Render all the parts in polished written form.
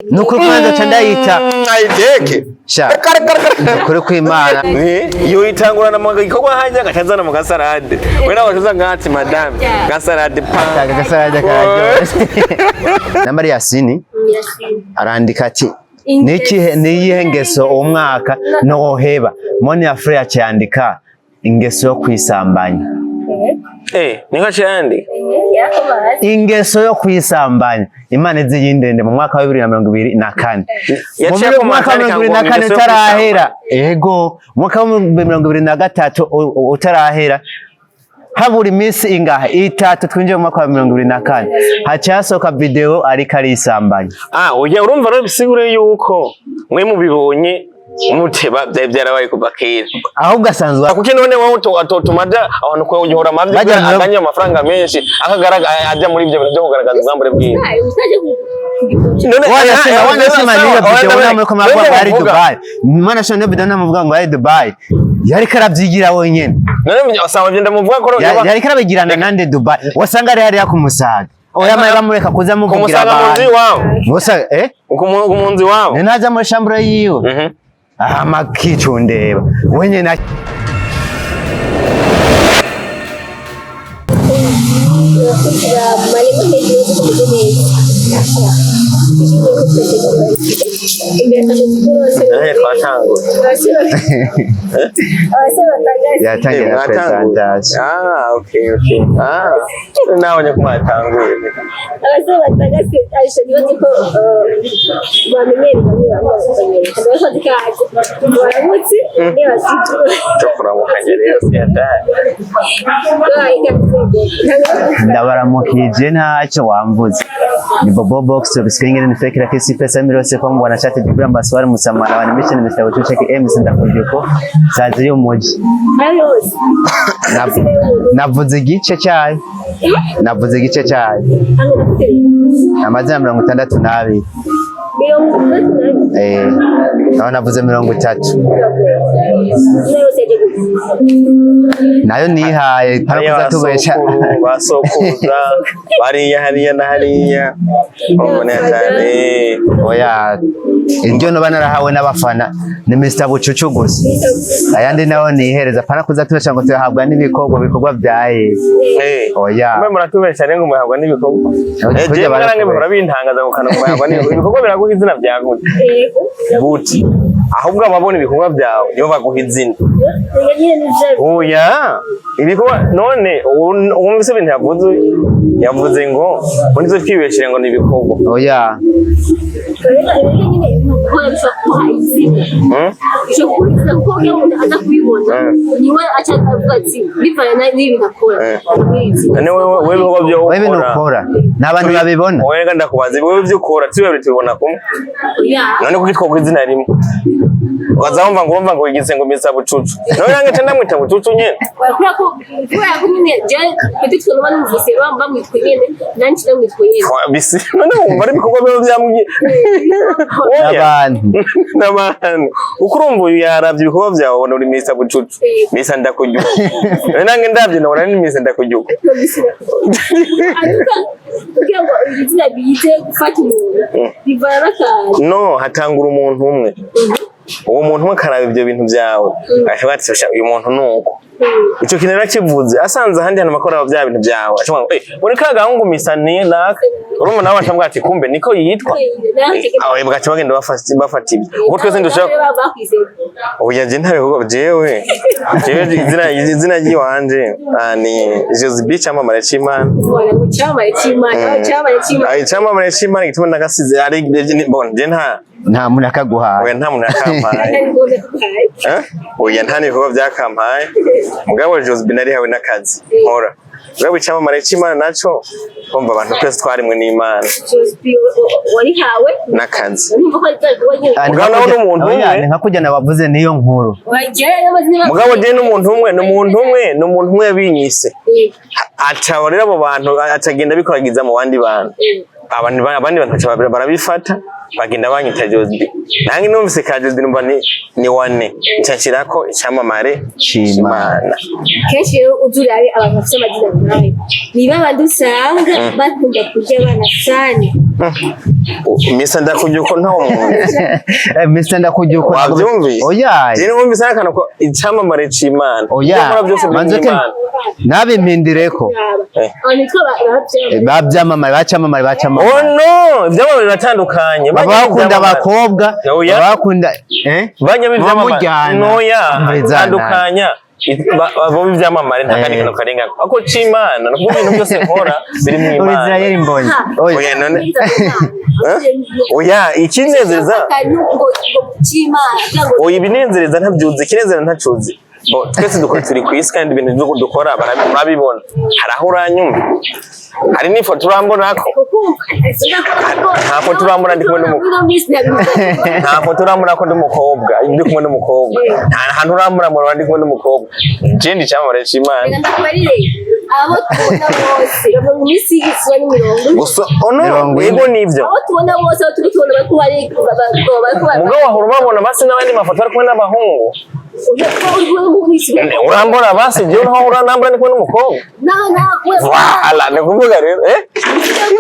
nuko kwanza candayita ayiteke sha kuri kwimana yo itangura na manga ikorwa hajya gacazana mu gasarade we nawe tuza ngati madame gasarade pa gasarade karaje nambari Yasini arandika ati niyihe ngeso umwaka noheba MONIA FLEUR cyandika ingeso yo kwisambanya niko cyandi ingeso yo kwisambanya Imana iziyindende mu mwaka wa 2024 mu mwaka wa 2024 utarahera yego mwaka wa 2023 utarahera haburi iminsi ingahe itatu twinjiye mu mwaka wa 2024 hacasoka video ariko arisambanya oya urumva rero bisigure yuko mwe mubibonye muteba byarabaye kubakira ahubwo asanzwe kuko none wowe atotumaja abantu ko ugihora amavye aganye amafaranga menshi akagaragaza ajya muri ibyo bintu byo kugaragaza uzambure bwiwe wanasema niyo video wana muri komako bari Dubai mwana shone video namuvuga ngo ari Dubai yari karabyigira wenyene none wasanga byenda muvuga ko yari karabigirana nande Dubai wasanga ari hariya kumusaga oya mayiba mureka kuza muvugira abantu bosa umunzi wawe ntaza muri shambura yiwe makicundeba wenye na nawe kumatanguye abasaba batagase ashobora ko bamenyera baramutse ndabaramukije ntacyo wamvuze ni Bobo Box bisikengene ni fake rakisi pesa mirose kwa mbwana chati dibura mbaswari musamana wa mission Mr. Utucheke MC ndakujeko sazi yo moji navuze gice cyayo navuze gice cyayo amazina 62 naho navuze 30 nayo nihaye parakuza tubesha basokuza bariya hariya na hariya ubone cyane oya iryo no banarahawe n'abafana ni Mr. Bucucu gusa ayandi naho nihereza parakuza tubesha ngo tuhabwa n'ibikorwa byaye oya mwe muratubesha ngo muhabwa n'ibikorwa je barange murabintangaza ngo kana muhabwa n'ibikorwa biraguha izina byaguze buti ahubwo ababona ibikorwa byawe nibo baguha izina oya ibikorwa none umvise ibintu yavuze ngo nizo twibeshire ngo nibikorwa oya wewe nukora n'abantu babibona wewe ndakubaza wewe byo ukora tiwe tubibona kumwe none kuko twoko izina rimwe wazamva ngo igize ngo Mr. Bucucu none nange tenda mwita Bucucu nyene kubera ko nyine je petitwe no banumvise bamwitwe nyene nanci ndamwitwe nyene bisi none wumva ari bikorwa byo byamwe n'abantu ukurumva uyu yaravye ibikorwa byawe ubona uri Mr. Bucucu Mr. Ndakujya none nange ndavye nabona ni Mr. Ndakujya kugira ngo izina biyite gufata umuntu bivana kandi no hatangura umuntu umwe uwo muntu umwe karaba ibyo bintu byawe ashobora ati uyu muntu nuko icyo kintu kivuze asanze ahandi hano makora bya bintu byawe ashobora uri kagahungu misaniye naka urumva nawe ashambwa ati kumbe niko yitwa aho bagaca bagenda bafata ibyo uko twese ndushaka oya je ntabe kuko jewe izina yiwanje ni Joseph Chamamare Chimana Chamamare Chimana gituma ndagasize ari bon je nta muntu akaguhaye oya nta muntu akampaye oya nta n'ibikorwa byakampaye mugabo Joseph nari hawe n'akazi nkora mugabo Chamamare Chimana naco kumva abantu twese twarimwe n'Imana wari hawe n'akazi mugabo nawe n'umuntu umwe nka kujya nabavuze niyo nkuru mugabo je n'umuntu umwe yabinyise acaborera abo bantu atagenda bikoragiza mu bandi bantu abandi bantu barabifata bagenda banyita Joseph nange numvise kaje ndumva ni wane cyashirako cyamamare Imana kenshi rero uzurabe abantu bafite amazina nk'ayo niba abandi usanga bakunda kurya abana cyane Mr Ndakujya uko nta umuntu Mr Ndakujya uko wabyumvise oya je numvise akana ko icyamamare cy'Imana oya manzoke nabimpidireko babyamamare oh no ibyamamare batandukanye bakunda abakobwa bakunda bajya bivyamamare noya batandukanya abo ibyamamare nta kandi kintu karenga ako cy'Imana no kubintu byose nkora biri mu Imana Israel mbonye oya none oya ikinezeza oya ibinezereza ntabyuzi kinezera ntacuzi twese dukora turi ku isi kandi ibintu byo dukora barabibona haraho uranyumva hari n'ifoto urambonako nta foto urambona ndi kumwe n'umukobwa nta foto urambona ko ndi umukobwa ndi kumwe n'umukobwa nta hantu urambona ndi kumwe n'umukobwa je ndi cyamamare cy'Imana abo tubona bose bava mu misi y'iswa n'imirongo gusa ono yego nivyo abo tubona bose abo turi tubona bari kubari mugabo wahora ubabona basi n'abandi mafoto ari kumwe n'abahungu urambona basi je naho urambona ndi kumwe n'umukobwa wala ndakuvuga rero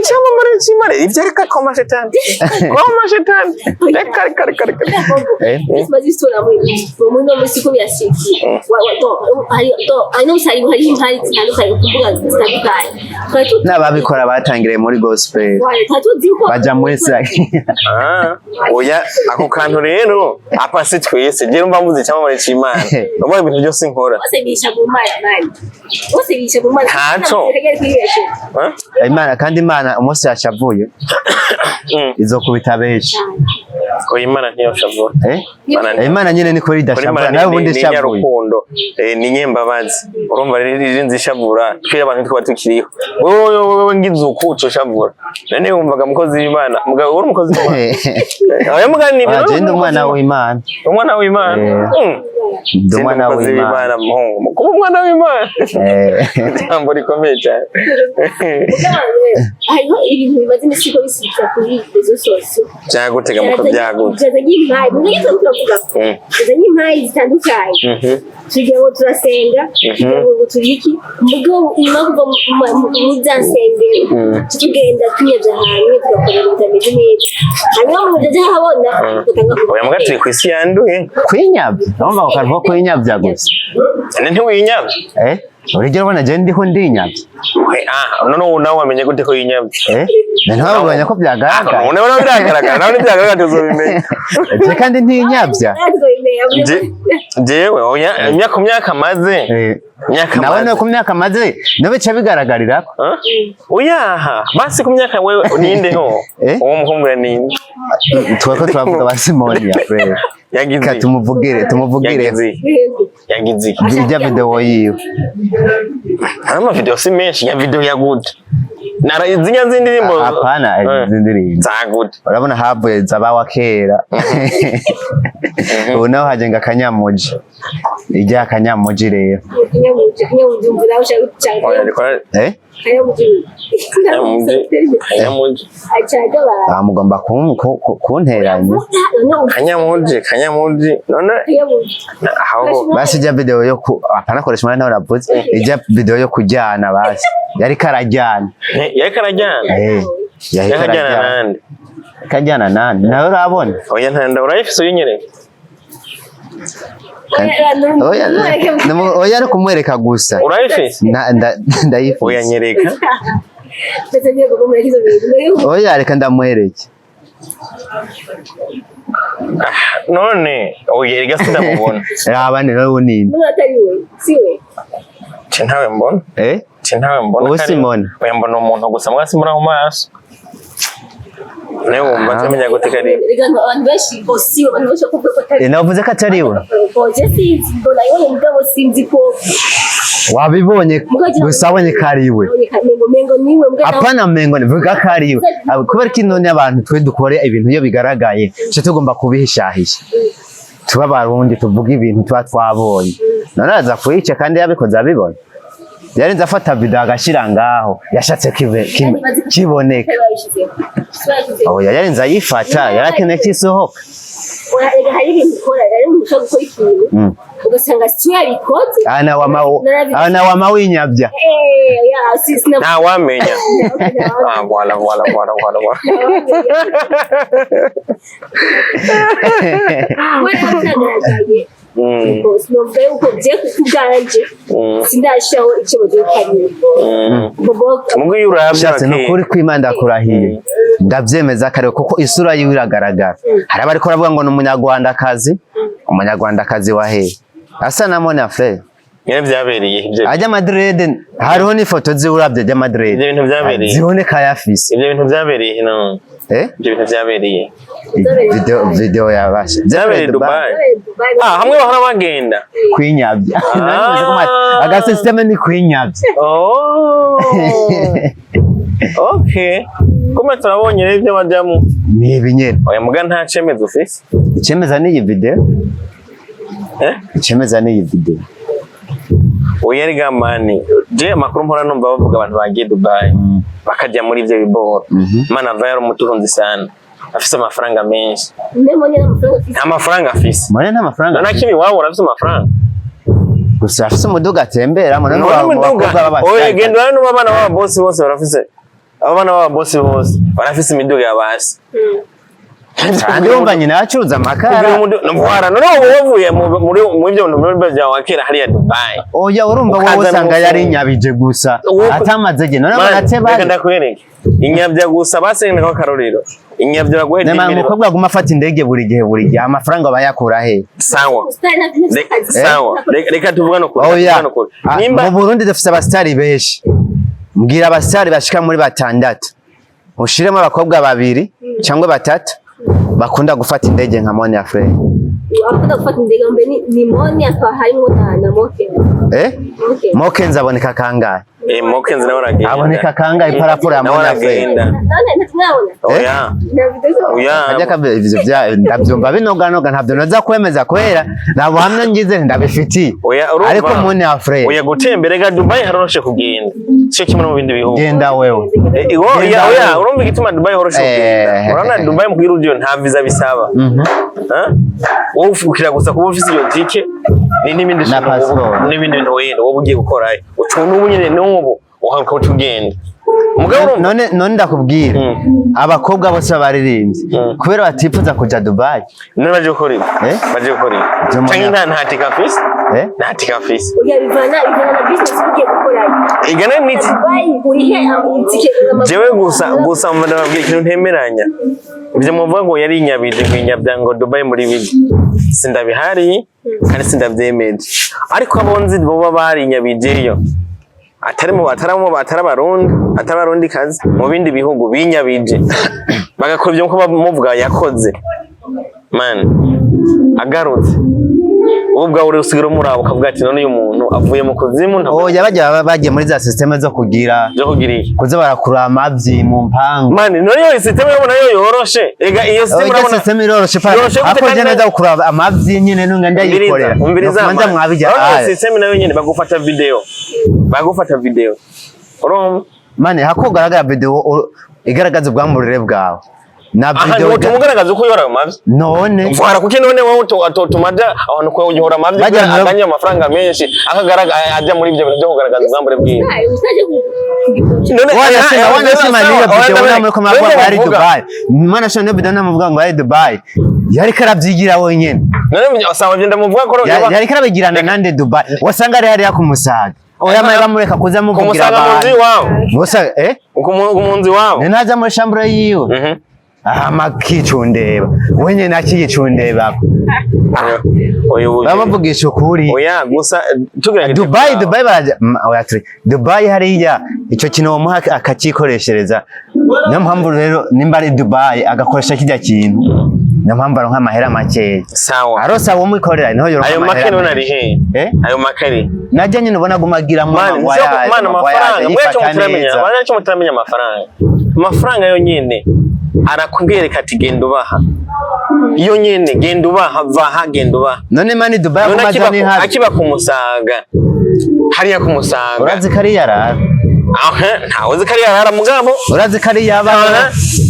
icyamamare cy'Imana ibyo reka koma shetani reka bazistora mu no musiko byasiki hari impari zitandukanye kuvuga zitandukanye n'ababikora batangiriye muri gospel baja muri Israel oya ako kantu rero apasi twese je numva muzi cyamamare cy'Imana numva ibintu byose nkora bose bisha mu mana ntaco Imana kandi Imana umunsi yashavuye izokubita benshi ko Imana ntiyoshavura Imana nyene niko ridashavura nawe ubundi shavuye ni nyembabazi urumva riri nzishavura twira abantu twaba tukiriho wowe ngize ukuco shavura none wumvaga mukozi w'Imana mugabo uri umukozi w'Imana oya mugani ibintu agenda umwana w'Imana umwana w'Imana kuba umwana w'Imana jambo rikomeye cyane hariho ibintu bimaze imisigo bisika kuri izo sose cyagutega mu byagutse n'impayi zitandukanye tugira ngo turasenga tugira ngo turiki mugabo impamvu mu byansengero tugenda tunyabya ahantu tugakora ibintu bitameze neza hanyuma mu byo habona oya muga turi ku isi yanduye kwinyabya urumva ukarva kwinyabya gusa ntiwinyabya urugero ubona je ndiho ndinyabya none ubu nawe wamenye gute ko yinyabya ntabwo ko byagaragara none biragaragara nawe ntibyagaragara tuzobimenya je kandi ntinyabya jewe oya imyaka maze nawe no ku myaka maze no bica bigaragarira ko oya basi ku myaka wewe ninde ho uwo mukumbura ninde twako twavuga basi MONIA FLEUR yagize tumuvugire yagize bijya video yiwe ama video si menshi ya video ya good narazinya zindirimbo apana zindirimbo za good urabona havuye zabawa kera ubu naho hajenga kanyamuji ijya kanyamuji rero mugomba kunteranya kanyamuji none basi ijya video yo apana koresha umwana uravuze ijya video yo kujyana basi yari karajyana nande kajyana nande nawe urabona oya ntanda urayifise uyinyereka oya ari kumwereka gusa urayifise ndayifise oya nyereka oya reka ndamwereke none oya rega sindamubona abane nawe unini ntawe mbona ntawe mbona ubu simona oya mbona umuntu gusa mwasi muri aho maso nawe wumva ntamenya gute kari navuze ko atari we wabibonye gusa abonye ko ari we apana mengo vuga ko ari we kubera ko none abantu twe dukore ibintu iyo bigaragaye cyo tugomba kubihishahisha tuba barundi tuvuga ibintu tuba twabonye none aza kuyica kandi yabikoze abibona yarenze afata video agashira ngaho yashatse kiboneka aho yarenze ayifata yarakeneye kisohoka Ega hari ibintu ukora ari umuntu ushobora gukora ikintu ugasanga si yabikoze ana wama winyabya nta wamenya wala sinomva yuko bye kuganje sindashaho ikibazo cy'ukamira mubwo yurabye nukuri kwimanda kurahiye ndabyemeza kare kuko isura yiwe iragaragara hari abari ko ravuga ngo ni umunyarwandakazi wa he asa na MONIA FLEUR nyene byabereye ibyo ajya Madrid hariho n'ifoto ziurabye ajya Madrid ibyo bintu byabereye ziboneka yafise ibyo bintu byabereye no ibyo bintu byabereye video yabasha byabereye Dubai hamwe bahora bagenda kwinyabya aga system ni kwinyabya okay kuma turabonye rero ibyo bajyamo ni ibinyere oya muga nta cemeza ufise icemeza ni iyi video icemeza ni iyi video oya riga mani je makuru mpora numva bavuga abantu bagiye Dubai bakajya muri ibyo biboro mana vayaro mutuhunzi sana afise amafaranga menshi nta mafaranga afise mane nta mafaranga na kimi wabo urafise amafaranga gusa afise umuduga atembera mane oya gendo hano babana baba boss bose barafise abana baba boss bose barafise imiduga yabasi kandi umva nyina acuruza amakara ntwara none wavuye muri ibyo bintu bya wakera hariya Dubai oya urumva wowe usanga yari inyabije gusa atamaze je none barateba reka ndakwereke inyabya gusa basengera ko karorero inyabya baguhedde imirimo n'umukobwa aguma afata indege buri gihe amafaranga bayakura he sawa reka tuvugana ko nimba mu Burundi dufite abastari benshi mbwira abastari bashika muri batandatu ushiremo abakobwa babiri cyangwa batatu bakunda gufata indege nka MONIA FLEUR akunda gufata indege mbe ni MONIA kwa harimo na Moken Moken zaboneka kangahe Moken nawe aboneka kangahe paraporo ya MONIA FLEUR ajya kabivyo bya ndabyumva binoganoga ntabyo naza kwemeza kwera nabo hamwe ngize ndabifitiye ariko MONIA FLEUR oya gutemberega Dubai haroshe kugenda cyo kimwe mu bindi bihugu genda wewe oya urumva igituma Dubai horoshe kugenda urana Dubai mu gihugu nta visa bisaba wowe ufukira gusa kuba ufise iyo tike n'ibindi bintu wenda wowe ugiye gukora ucuntu ubunyene n'ubu uhakuca ugenda none ndakubwira abakobwa bose baririmbye kubera batifuza kuja Dubai none baje gukora cyangwa nta tika fisi nta tika fisi bivana na business ugiye gukora igana niti jewe gusa ndababwiye ikintu ntemeranya ibyo muvuga ngo yari inyabije kwinyabya ngo Dubai muri bibi sindabihari kandi sindabyemeje ariko abonzi bo bari inyabijeyo atarabarundi kazi mu bindi bihugu binyabije bagakora ibyo nko muvuga yakoze man agarutse ubwo uri usigiro murabo kavuga ati none uyu muntu avuye mu kuzimu yabajya bagiye muri za systeme zo kugira kuza barakura amavyi mu mpango man none iyo systeme yo nayo yoroshe ega iyo systeme iroroshe ako je neza gukura amavyi nyine nunga ndayikorera manza mwabijya systeme nayo nyine bagufata video man hakogaragara video igaragaza ubwamurire bwawe na video tumugaragaza uko yora amavyi none mvara kuki none wowe tumada abantu ko yora amavyi aganya amafaranga menshi akagaragaza ajya muri ibyo bintu byo kugaragaza ubwambure bwiwe none wanasema niyo video namwe ko mabwa ari Dubai mana shone video namuvuga ngo ari Dubai yari karabyigira wenyene none asaba byenda muvuga ko yari karabigirana nande Dubai wasanga ari hariya kumusaga oya maye bamureka kuza muvugira abantu musa umunzi wawe ntaza muri chambre yiwe amakicundeba wenye nakiyicundeba bavugisha ukuri oya gusa Dubai baraje oya Dubai hariya icyo kintu wo muha akakikoreshereza niyo mpamvu rero nimba ari Dubai agakoresha kijya kintu niyo mpamvu aronka amahera make sawa arosa wo mukorera niho yoro ayo makere nari he ayo makere najya nyine ubona gumagira mu amafaranga cyo mutamenya amafaranga yo nyine arakubwireka ati genda ubaha iyo nyene genda ubaha vaha genda ubaha none mani Dubai akiba kumusaga hariya kumusaga urazi kari yarara ntawe uzi ko ari yarara mugabo urazi ko ari yaba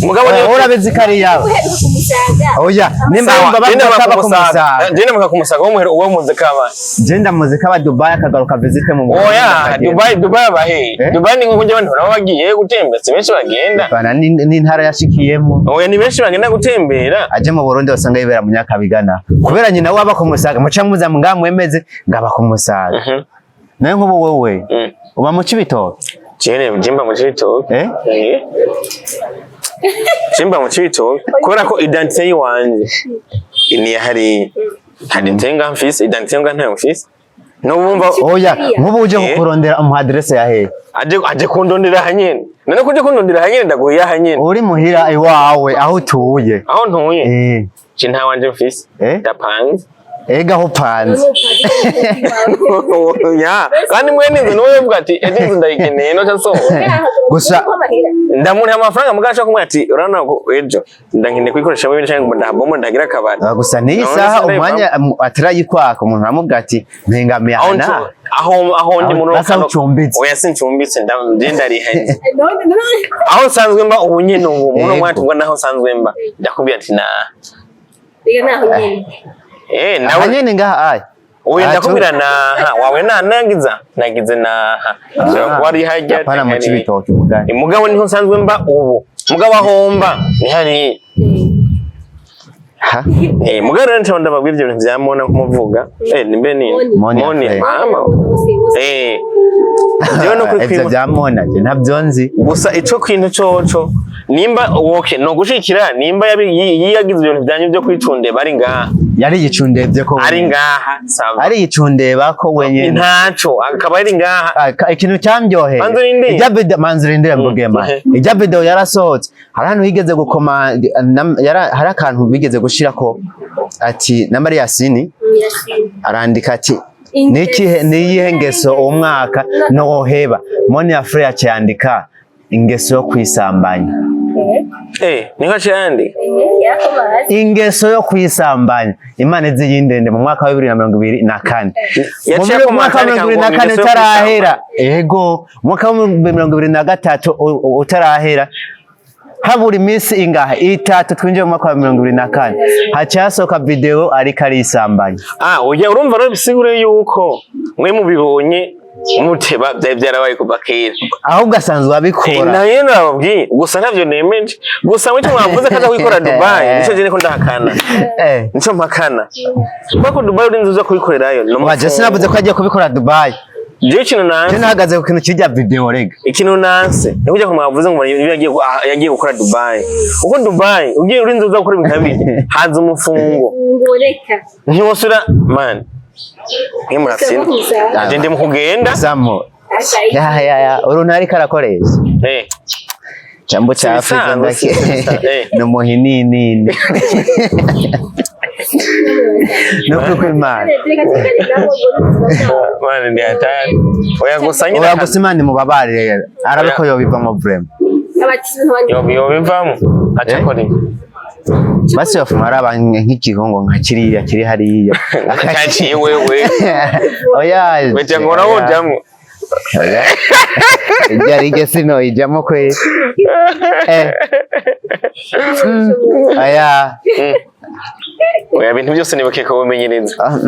mugabo niyo urabizi ko ari yaba oya nimba yumva bakaba kumusaga genda mukakumusaga wo muzi kaba genda muzi kaba Dubai akagaruka visite mu oya Dubai abahe Dubai ni nko abantu nabo bagiye gutembera benshi bagenda bana n'intara yashikiyemo oya ni benshi bagenda gutembera aje mu Burundi basanga yibera mu Nyakabigana kubera nyina waba kumusaga muca muza ngamwemeze ngaba kumusaga nayo nk'ubu wowe uba mu Cibitoke jimba mu Cibitoke jimba mu Cibitoke kubera ko identité yiwanje ni hari ntenga mfise identité nga ntayo mfise no bumva oya nk'ubu uje kukurondera mu adresse ya he aje kundondera hanyene none kuje kundondera hanyene ndaguye hanyene uri muhira iwawe aho utuye aho ntuye je nta wanje mfise ndapanze ega ho panze ya kandi mwene nzo nowe vuga ati ejo ndayikeneye no cyaso gusa ndamuri amafaranga mugasha kumwe ati urana ejo ndankine kwikoresha wewe cyangwa ndabomo ndagira kabari gusa ni isaha umwanya atirayikwaka umuntu amuvuga ati mpengamiye ana aho ndi mu oya sincumbitse ndari hanze aho sanzwe mba ubu nyene ubu muno mwati ubwo naho sanzwe mba ndakubwira ati na biga naho nyene nawe nyene ngaha ay oya ndakubwira na wawe nagize na wari hajya pana mu Cibitoke mugani mugabo niho sanzwe mba ubu mugabo ahomba ni hari mugabo rero ntaho ndababwira ibyo bintu bya mona kumuvuga nimbe ni MONIA mama jewe no kwikwiba ibyo bya mona je ntabyonzi gusa ico kintu coco nimba woke no gushikira nimba yagize ibintu byanyu byo kwicunde bari ngaha yari yicundebye ko ari ngaha saba ari yicundeba ko wenyene ntaco akaba ari ngaha ikintu cyamyoheye manzurinde mbugema ijya video yarasohotse harantu higeze gukoma hari akantu bigeze gushira ko ati na Maria Sini arandika ati niyihe ngeso umwaka noheba MONIA FLEUR cyandika ingeso yo kwisambanya niko cyandi ingeso yo kwisambanya Imana iziyindende mu mwaka wa 2024 mu mwaka wa 2024 utarahera ego mwaka wa 2023 utarahera habura iminsi ingahe itatu twinjiye mu mwaka wa 2024 hacasoka video ariko arisambanya oya urumva rero bisigure yuko mwe mubibonye muteba byarabaye kuva kera ahubwo asanzwe abikora nayo nababwiye gusa ntavyo nemeje gusa mwe mwavuze kaza kwikora Dubai nico je niko ndahakana nico mpakana kuko Dubai uri nzuza kubikorerayo no waje sinavuze ko agiye kubikora Dubai je kintu nanse je nahagaze ku kintu kijya video rega ikintu nanse nikujya ko mwavuze ngo yagiye gukora Dubai uko Dubai ugiye uri nzuza gukora ibintu bibiri haza umufungo ngoreka ntiwosura man Murasina agende mukugenda samo ya urunari karakoresha jambo cha Afrika ndake no muhinini no kwimana mane ndi hatari oya gusimani mubabare arabiko yo bivamo vrem yo bivamo acakore basi bafumara abantu nk'igihongo nka kiriya kiri hariya akaciye wewe oya weje ngora wojamwe yari gesino ijamo kwe aya oya bintu byose nibukeka ubumenyereza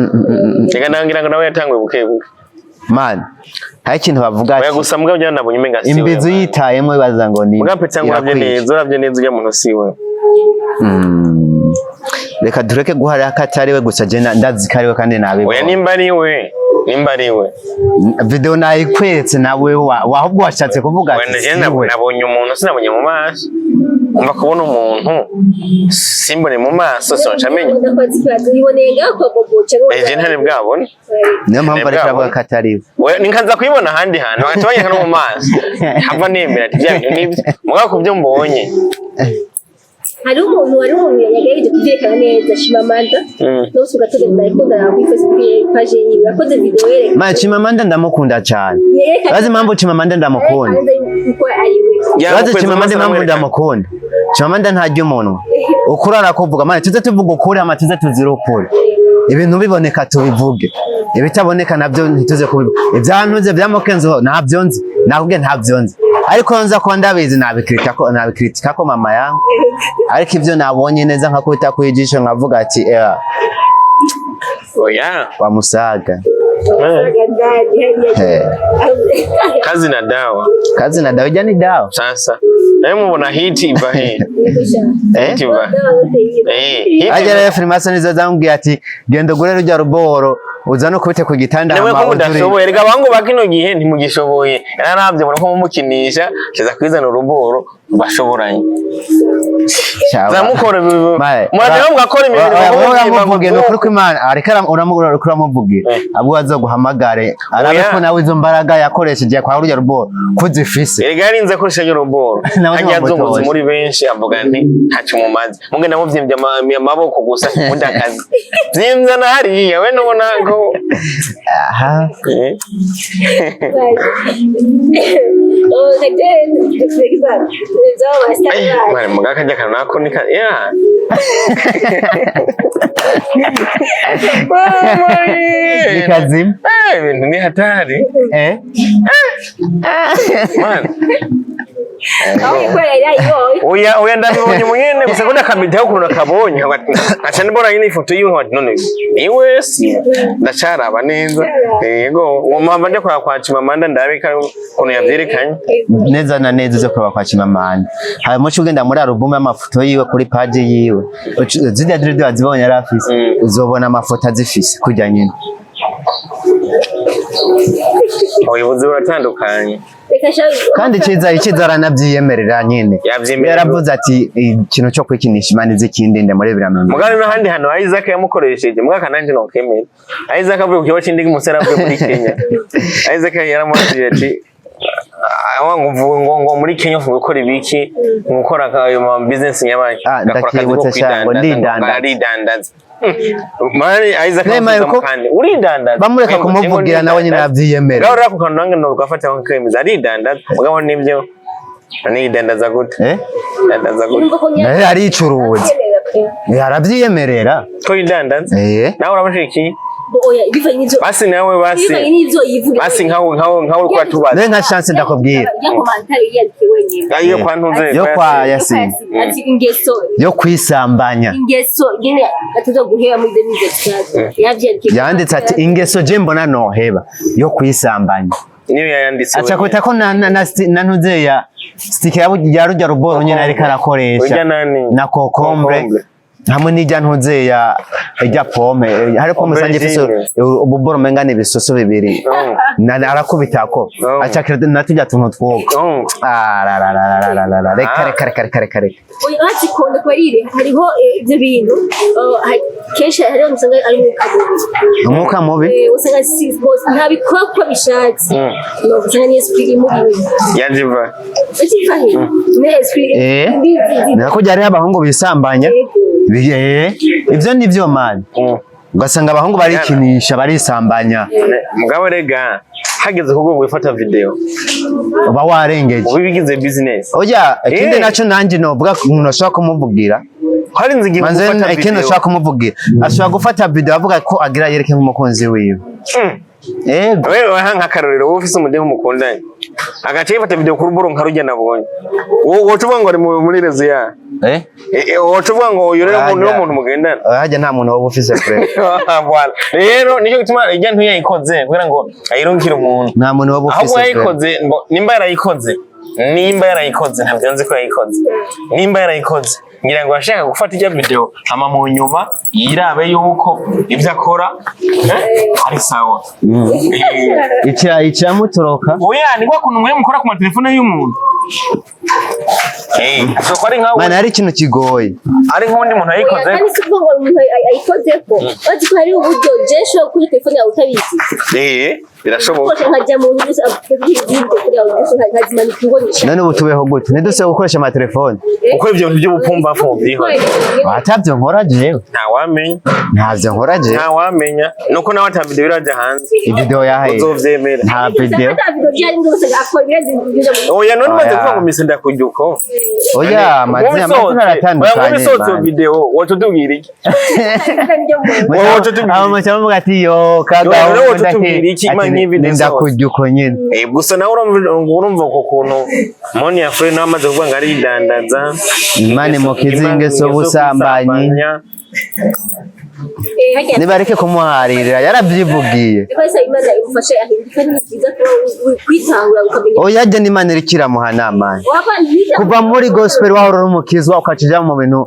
reka nangira ngo nawe yatangwe bukebuke man hari ikintu bavuga ati oya gusa mbwa bya nabonye umenga siwe imbizo yitayemo ibaza ngo ni mbwa petse ngo uravye neza ujya muntu siwe reka dureke guhara akatari we gusa je ndazi kariwe kandi nabe oya nimba ari we video nayikwetse nawe wahubwo washatse kuvuga ati nabonye umuntu sinabonye mu maso umva kubona umuntu simbone mu maso soncamenya eje ntari bwabona niyo mpamvu ari kuvuga katari we ninkanza kuyibona handi hantu atubanye no mu maso hava nemera ati bya bintu nibyo mugabo kubyo mbonye hari umuntu yagaye kuvyerekana neza Chimamanda no sugategeka ikunda ya kuri Facebook page yiwe yakoze video yereka Chimamanda ndamukunda cyane bazi impamvu Chimamanda ndamukunda bazi Chimamanda impamvu ndamukunda Chimamanda ntajya umuntu ukurara kuvuga mane tuze tuvuga ukuri amatize tuzira ukuri ibintu biboneka tubivuge ibitaboneka nabyo ntituze kubivuga ibyantuze byamukenzo ntabyo nzi nakubwiye ntavyonze ariko nza ko ndabizi nabikritika ko mama yangu ariko ivyo nabonye neza nkakubita kwijisho nkavuga ati oya wamusaga kazi na dawa ija ni dawa sasa naye mubona hiti iva he hiti iva aje rero Freemason nizo zambwiye ati genda gure rujya ruboro uza no kubite ku gitanda hama udashoboye rega bangu bakino gihe ntimugishoboye naravye mbona ko mumukinisha kiza kwizana uruboro bashoboranye zamukora mwaje mugakora imibiri bamuvuge no kuri Imana areka uramuvugira abwo azoguhamagare arabe ko nawe izo mbaraga yakoresheje kwa rujya ruboro kuzifise rega yarinze akoresheje ruboro ajyazunguza muri benshi avuga nti ntacu mumaze munge namuvyimbye amaboko gusa mudakazi vyimza na hariya we nubona ko aha mare mugaka jya kana nako nika ya nikazim ibintu ni hatari man oya ndabibonye munyene gusa ko ndakamitaho kuno nakabonye acha ndibona nyine ifoto yiwe none iwe si ndacaraba neza yego umama nje kwa Chimamanda ndabika kuno yavyerekanye neza na neza zo kwa Chimamanda harimo cyugenda muri album y'amafoto yiwe kuri page yiwe zidya diride wazibonye arafise uzobona amafoto azifise kujya nyine ubuyobozi buratandukanye kandi iciza aranavyiyemerera nyine yaravuze ati ikintu cyo kwikinisha Imana izikindinde muri 2020 mugani n'ahandi hano Isaac yamukoresheje mugaka nanje no kemera Isaac avuye ku kibazo c'indigi musera avuye muri Kenya Isaac yaramwatije ati ngo muri Kenya uvuga gukora ibiki gukora ayo business nyabaye ndakibutse cyangwa ndidandaza mari Isaac kandi uridandaza bamureka kumuvugira nawe nyine yavyiyemera gaho rako kanange no gafata ko kemeza aridandaza mugabo nibyo anidandaza gute dandaza gute naye aricuruza yaravyiyemerera ko idandaza nawe urabashiki basi nawe basi nkawe kwa tubaza nka chance ndakubwira ayo kwa ntuze yo kwa Yasin yo kwisambanya ingeso nyine atuzo guheba muri demize yanditse ati ingeso je mbona noheba yo kwisambanya niyo yanditse acha kwita ko na ntuze ya sticker ya rujya ruboro nyine ariko arakoresha na kokombre hamwe n'ijya ntuze ya pome hariko musanje fiso ububoro mengane bisoso bibiri arakubitako acakira natujya tuntu twoga reka oya azikonde kwarire hariho ibyo bintu kesha hariho musanga ari umwuka mubi usanga ntabikora ko bishatse no usanga ni esprit muri yajiva ni esprit nakujya ari abahungu bisambanya ivyo nivyo mani ugasanga abahungu barikinisha barisambanya mugabo rega hageze kugo gufata video uba warengeje ubigize business oya ikindi naco nanje novuga umuntu ashaka kumuvugira hari nzigi gufata video ikindi ashaka kumuvugira ashaka gufata video avuga ko agira yereke nk'umukunzi wiwe wewe hanga karorero wowe ufise umudeho mukundanye agace ifata video kuri buro nkarujya nabonye wowe tuvuga ngo ari muri rezo ya wowe tuvuga ngo uyu rero umuntu mugendana hajya nta muntu wowe ufise frere voilà rero nicyo gituma ijya ntuyayikoze kugira ngo ayirunkire umuntu nta muntu wowe ufise frere ahubwo yayikoze nimba yarayikoze ntabyo nzi ko yayikoze nimba yarayikoze ngira ngo ashaka gufata ijya video ama mu nyuma yirabe yuko ibyo akora ari sawa icamutoroka oya ni kwa kuntu mwe mukora ku telefone y'umuntu so kwari nkawe mana ari ikintu kigoye ari nk'undi muntu ayikoze kandi siko ngo umuntu ayikoze ko bazi ko hari uburyo jesho kuri telefone yawe utabizi birashoboka nkajya mu nzu abwiriza kuri yawe nkazimana ikingonisha none ubu tubeho gute ntiduse gukoresha ama telefone uko ibyo bintu by'ubupumba fu byiho atavyo nkora jewe ntavyo nkora jewe ntawamenya nuko nawe ata video iraje hanze video yahaye uzovyemera nta video oya none ushatse kuvuga ngo mise ndakujuko oya amazina aratandukanye mubisozo video wotudubwira iki abo mucamuvuga ati yo kagaho ndakujuko nyine gusa nawe urumva ko kuntu MONIA FLEUR nawe amaze kuvuga ngo aridandaza Imana mukizi ingeso busambanyi nibareke kumuharira yarabyivugiye oya je n'Imana irikira muhanamana kuva muri gospel wahora umukizwa ukakija mu bintu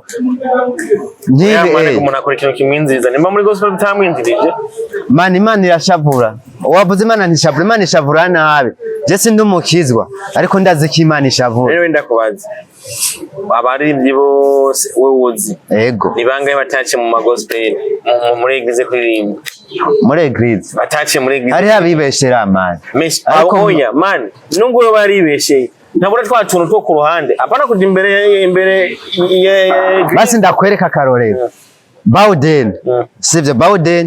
nyibe umuntu akora ikintu kimwinziza nimba muri gospel bitamwinzirije Imana irashavura wavuze Imana ntishavura Imana ishavura nabi je sindi umukizwa ariko ndazi ko Imana ishavura rero ndakubaza abaririmbyi bose wowe ego ni bangahe batace mu magospel muri eglise kuririmba muri eglise batace muri eglise hari abibeshera amana ariko oya man nubwo baribesheye ntabwo twatuntu two ku ruhande apana kuja imbere basi ndakwereka karorero Bauden sivyo Bauden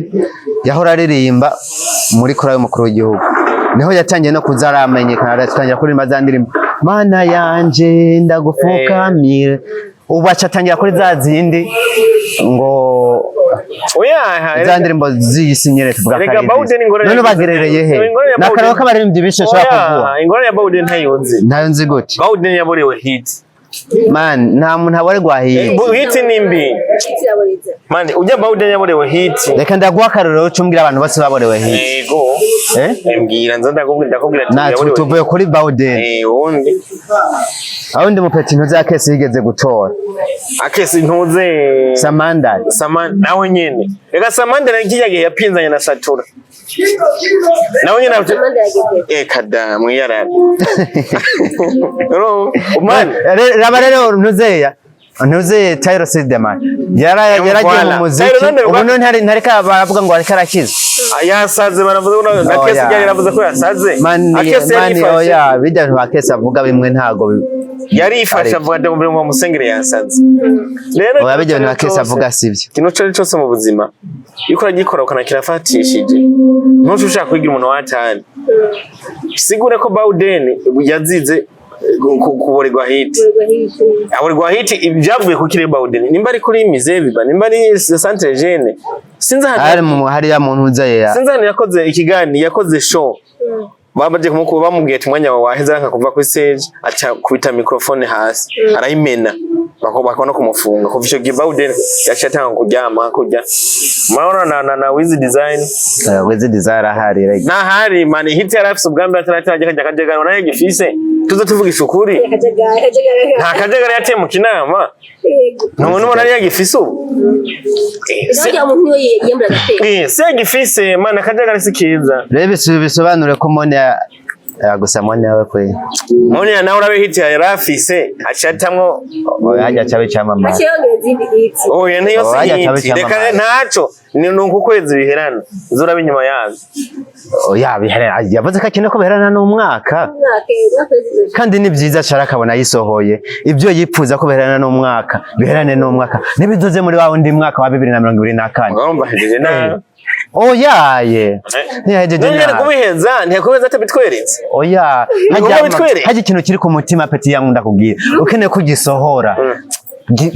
yahora aririmba muri korali y'umukuru w'igihugu niho yatangiye no kuzaramenyekana aratangira kuririmba za ndirimbo Mana yanje ndagufukamira ubu acatangira kuri za zindi ngo oya za ndirimbo ziyisinyere tuvuga kare none bagerereye he nakaraho kabaririmbyi bishesha kuvuga ingoro ya Bauden ntayo nzi gute Bauden yaborewe hit man nta muntu abaregwa hit hit nimbi man ujya Bauden yaborewe hit reka ndaguha karorero cumbwira abantu bose baborewe hit yego mbwira nzo ndakubwira ati tuvuye kuri Bauden wundi awundi mupeti ntuze akese yigeze gutora akese ntuze Samandari nawe nyene reka Samandari kiyagiye yapinzanye na Satura nawe nyene kada mwiyarara man raba rero ntuze Tyro Sidman yaragiye mu muziki ubu none ntareka baravuga ngo areka arakiza yasaze baravuze na kese yaravuze ko yasaze akese oya bijya bakese avuga bimwe ntago yarifasha avuga ndabumvira mu musengere yasaze rero oya bijya bakese avuga sivyo kino cyose mu buzima yuko uragikora ukana kirafatishije ntushaka kwigira umuntu watani sigure ko Bauden yazize kuborerwa hit aborerwa hit ibyavuye ku kire Bauden nimba ari kuri Mizebiba nimba ari Centre Jeune sinza hari ya muntu uzaye sinza yakoze ikigani yakoze show babaje kumukuba bamubwiye tumwanya wa waheza akakuva ku stage acha kubita microphone hasi arayimena bakona kumufunga kuva icyo Bauden yacatanga kujyama kujya maona na wiz design ahari right hari man hit yarafise ubwambe ataratajya kajagana naye gifise tuzo tuvugisha ukuri nta kajagara yateye mu kinama none ubona ari yagifise ubu se gifise man kajagara sikiza rebe bisobanure ko MONIA gusa MONIA we kwe MONIA nawe urabe hit yarafise acatamwo yajya cabe cyamama oya niyo se reka ntaco ni nuko kwezi biherana zurabe inyuma yazo oya biherana yavuze ko akene ko biherana n'umwaka kandi ni byiza cara kabona yisohoye ibyo yipfuza ko biherana n'umwaka biherane n'umwaka nibiduze muri wa wundi mwaka wa 2024 ngomba hejeje na oyaye ntiyahejeje none kubiheza ntiyakubeza tabitweretse oya haje ikintu kiri ku mutima peti yangu ndakubwira ukeneye kugisohora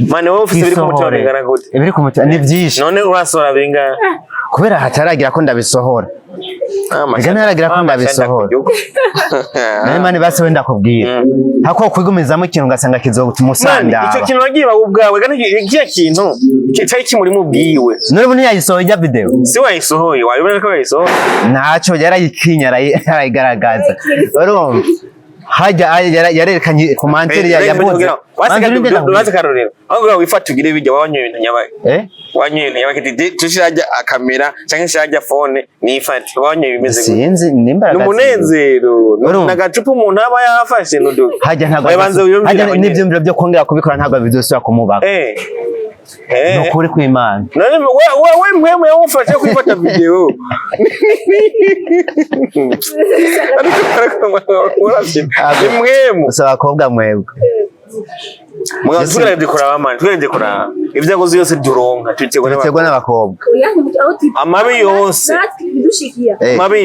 mane wowe ufite biri ku mutima bingana gute ibiri ku mutima ni byinshi none urasohora binga kubera hataragira ko ndabisohora Ega ntaragira ko ndabisohora nane mane base wenda kubwira hako kwigumizamo ikintu ngasanga kizogutuma usanda icyo kintu wagiba ubwawe gana ikiya kintu cyari kimuri mu bwiwe none bunu yayisohoye ya video si wayisohoye wayibona ko yayisohoye naco yarayikinya arayigaragaza urumva hajya yarerekanye komanteri yabuze wazi karorero ahubwo wifata ugire bijya wanyoye ibintu nyabaye wanyoye ibintu nyabaye tushirajya akamera cyangwa shirajya phone nifate wanyoye bimeze sinzi nimbara n'umunezero nagacupa umuntu aba yafashe nudu hajya ntago hajya n'ivyumviro byo kongera kubikora ntago bizosubira kumubaka nukuri kw'Imana none we mpwemu yawufashe kwifata video mpwemu usaba kobwa mwebwe twirinde kuraba mani twirinde kuraba ibyago yose duronka tutegwa n'abakobwa amabi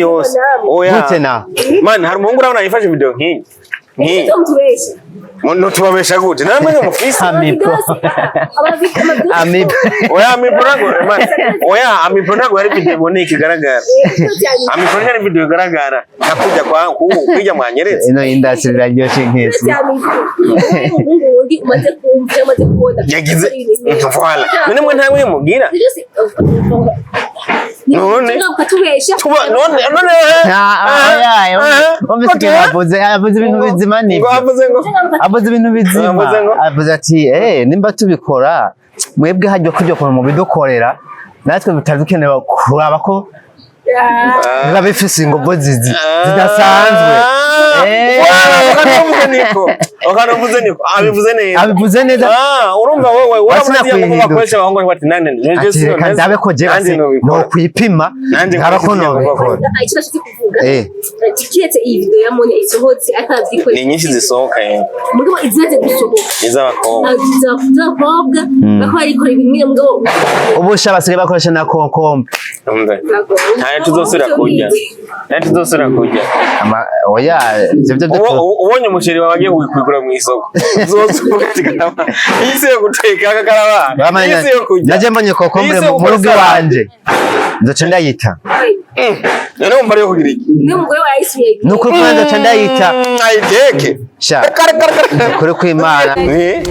yose oya gute na mani hari umuhungu urabona yifashe video nk'iyi nki muntu tubabesha gute namwe ngo mufise amipo oya amipo nago ari video iboneka igaragara amipo ni video igaragara nakujya kwa kujya mwanyeretse ino industry iraryoshe nk'isi yagize voilà none mwe ntamwe mugira none avuze ibintu bizima nibyo avuze ibintu bizima avuze ati nimba tubikora mwebwe hajya kujya mu bidukorera natwe bitari dukenewe kuraba ko biba bifise ingogo zidasanzwe abivuze neza urumva wowe uramaze kubakoresha abahungu bati nane reka ndabe ko je no kwipima nkaba ko no bikora kiretse iyi video ya Monia isohotse akavyikora ni nyinshi zisohoka mugabo izaze gusohoka izabakobwa bako ariko ibimwe mugabo ubusha basigaye bakoresha na kokombe ntayo tuzosubira kurya oya ubonye umuceri wabagiye kwigura mu isoko uzosubitikana isi yo guteka akakaraba isi yo kurya naje mbonye kokombe mu rugo wanje nzoca ndayita none umva yo kugira iki n'umugore wa Isirayeli nuko kwanza nzoca ndayita ayiteke sha kuri kwimana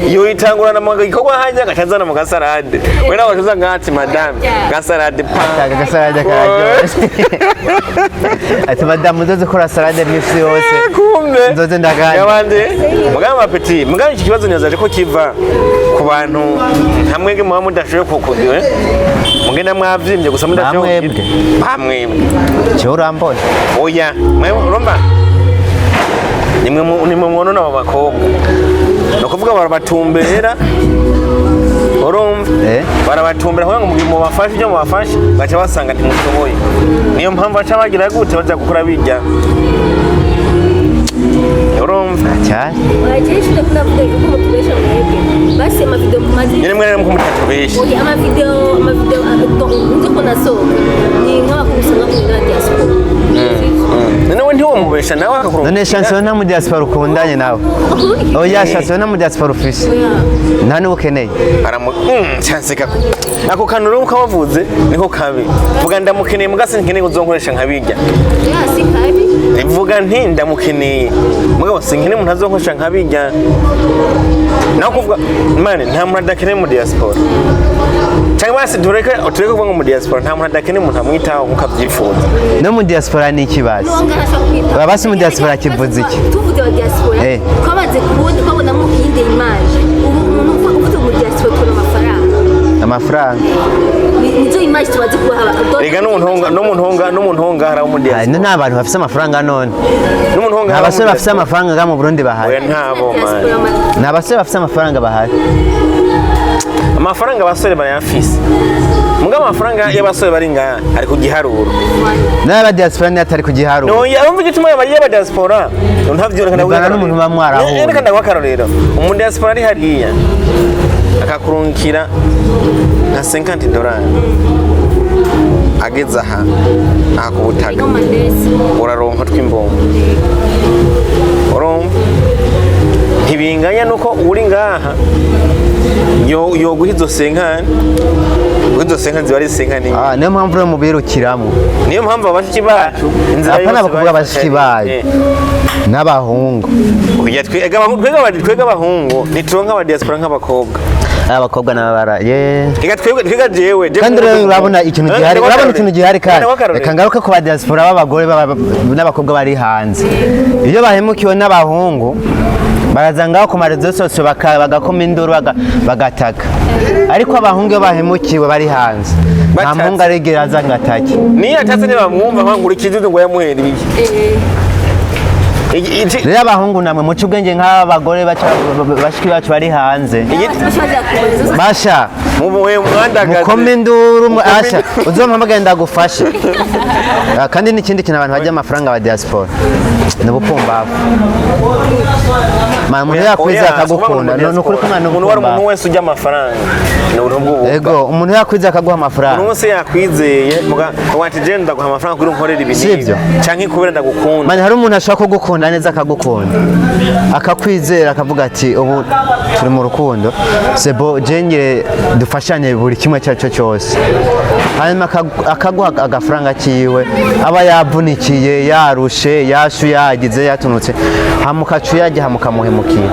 yo itangurana mu gikorwa hanje agacazana mu gasarade we nawe tuza ngati madame gasarade pa gasarade kararyoshye ati madame uzoze kora salade misi yose kumbe nzoze ndaganye yabanje mugamba apeti mugamba iki kibazo nyazaje ko kiva ku bantu hamwege muba mudashoboye kukudiwe mugenda mwavyimbye gusa mudashoboye bamwebwe cyo urambona oya mwe urumva nimwe mwonona abo bakobwa no kuvuga barabatumberera urumva barabatumbera kugira ngo mu bafashe ibyo mubafashe baca basanga ntimushoboye niyo mpamvu baca bagira gute baza gukora bijya urumva cyane uragishije kunavuga yuko mutubesha mwebwe basi amavideo mumazi nyine mwe mu mutatubesha oya amavideo nzo ko nasohoka ni nk'abakusanga ku diaspora none we ntiwo mubesha nawe akakurumva none chanson nta mu diaspora ukundanye nawe oya chanson nta mu diaspora ufise nta n'ukeneye chanseka ako kantu rero ukabavuze niko kabi vuga ndamukeneye mugase nkeneye uzonkoresha nkabijya si kabi vuga nti ndamukeneye mugabo sinkeneye umuntu azonkoresha nkabijya naho kuvuga mane nta muntu adakeneye mu diaspora cyangwa basi tureke kuvuga ngo mu diaspora nta muntu adakeneye umuntu amwitaho nkuko abyifuza no mu diaspora ni ikibazo babasi mu diaspora kivuze iki tuvuze wa diaspora twabaze kubona babonamo iyindi image ubu umuntu ufite mu diaspora tubona amafaranga nizo image tubaze kubaha rega n'umuntu honga haraho mu diaspora none abantu bafite amafaranga none n'umuntu honga abasore bafite amafaranga mu Burundi bahari oya ntabo man n'abasore bafite amafaranga bahari amafaranga abasore barayafise mugabo amafaranga y'abasore bari ngaha ari ku giharuro n'aba diaspora ni atari ku giharuro no yarumva igituma y'aba diaspora ntavyo ndabwira n'umuntu bamwaraho reka ndagwakarorero umu diaspora ari hariya akakurungikira nka $50 ageze aha akubutaga uraronka tw'imbongo urumva ntibinganya nuko uri ngaha yo guhizo senkani ziba ari senkani niyo mpamvu rero mubirukiramo niyo mpamvu abashiki bacu inzira yose bakuvuga abashiki bacu n'abahungu twega abahungu nituronka aba diaspora nk'abakobwa abakobwa n'abara twega jewe kandi rero urabona ikintu gihari kandi reka ngaruke ku ba diaspora b'abagore n'abakobwa bari hanze iyo bahemukiwe n'abahungu baraza ngaho ku marezo yose bagakoma induru bagataka ariko abahungu iyo bahemukiwe bari hanze nta muhungu aregera aza ngo atake niyo atatse ntibamwumva nkangurikije ngo yamuhereye rero abahungu namwe muca ubwenge nk'aba bagore bashiki bacu bari hanze basha mubuhe mwandagaze mukome nduru asha uzompamagaye ndagufasha kandi n'ikindi kintu abantu bajya amafaranga ba diaspora n'ubupumbavu umuntu yakwiza akagukunda nukuri ko mwana umuntu wese ujya amafaranga ego umuntu yakwiza akaguha amafaranga umuntu wese yakwizeye wati je ndaguha amafaranga kuri nkorera ibintu canke kubera ndagukunda mani hari umuntu ashaka kugukunda neza akagukunda akakwizera akavuga ati ubu turi mu rukundo sebo jengere dufashanye buri kimwe cyaco cyose hanyuma akaguha agafaranga kiwe aba yavunikiye yarushe yashu yagize yatunutse hamukacu yaje hamukamuhemukira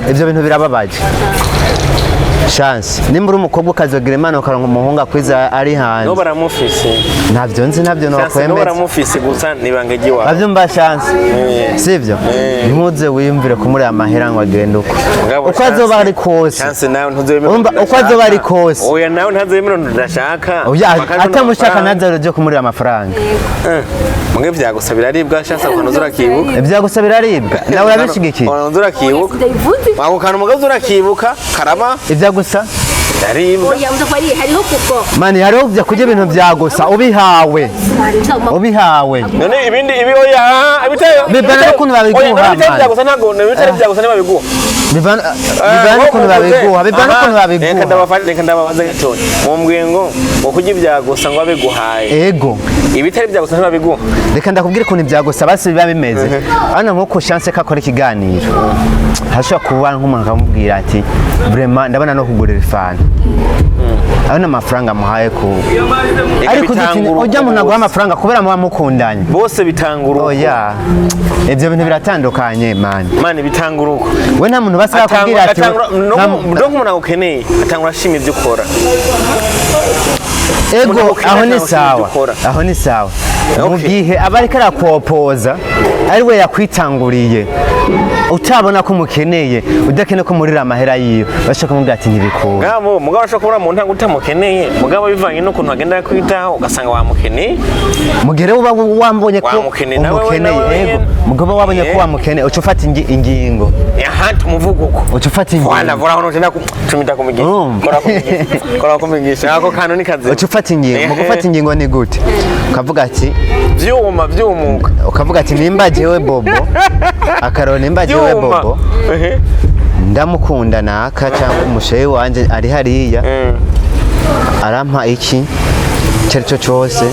ivyo bintu birababaje chance nimba uri umukobwa ukazogira imana ukaronka umuhungu akwiza ari hanze no baramufise ntabyo nzi ntabyo no kwemeza no baramufise gusa nibangeje wawe bavyumva chance sivyo ntuze wiyumvire ko muri amahera ngo agende uko azoba ari kose chance nawe ntuzemera uko azoba ari kose oya nawe ntazemera ndashaka atamushaka nazaro ryo kumurira amafaranga mwe vyagusabira aribwa chance ukanuzura kibuka vyagusabira aribwa nawe urabishigikiye ukanuzura kibuka wako kantu mugazo urakibuka karaba gusa aribwa oya mutafari hariho kuko mani hariho bya kujya ibintu byagusa ubihawe none ibindi ibi oya ibiteye bibana ukuntu babiguha ibiteye byagusa ntago ibiteye byagusa niba biguha bibana ukuntu babiguha reka ndababaza gato mumbwiye ngo kujya ibyagusa ngo babiguhaye ego ibiteye byagusa niba biguha reka ndakubwira ukuntu ibyagusa basi biba bimeze hano nkuko chance kakora ikiganiro hashobora kuba nk'umuntu akamubwira ati vraiment ndabona no kugurira ifana abona amafaranga muhaye ko ariko ujya mu naguha amafaranga kubera muba mukundanye bose bitangura oya ivyo bintu biratandukanye mani bitangura uko we nta muntu basa yakubwira ati ndo umuntu agukeneye atangura ashima ibyo ukora ego aho ni sawa mu gihe aba ariko arakopoza ari we yakwitanguriye utabona ko umukeneye udakeneye ko murira amahera yiwe bashaka kumubwira ati ntibikura ngabo mugabo ashaka kubura mu ntango utamukeneye mugabo bivanye n'ukuntu agenda kwitaho ugasanga wamukeneye mugere uba wambonye ko umukeneye ego mugabo wabonye ko wamukeneye uca ufata ingingo ahandi umuvugo uko uca ufata ingingo wana vura hono tena tumita kumigisha kora kumigisha ako kantu ni kazi uca ufata ingingo mu gufata ingingo ni gute ukavuga ati vyumuka ukavuga ati nimba jewe bobo akarone nimba jewe bobo ndamukunda naka cyangwa umusheyi wanje ari hariya arampa iki cyaricyo cyose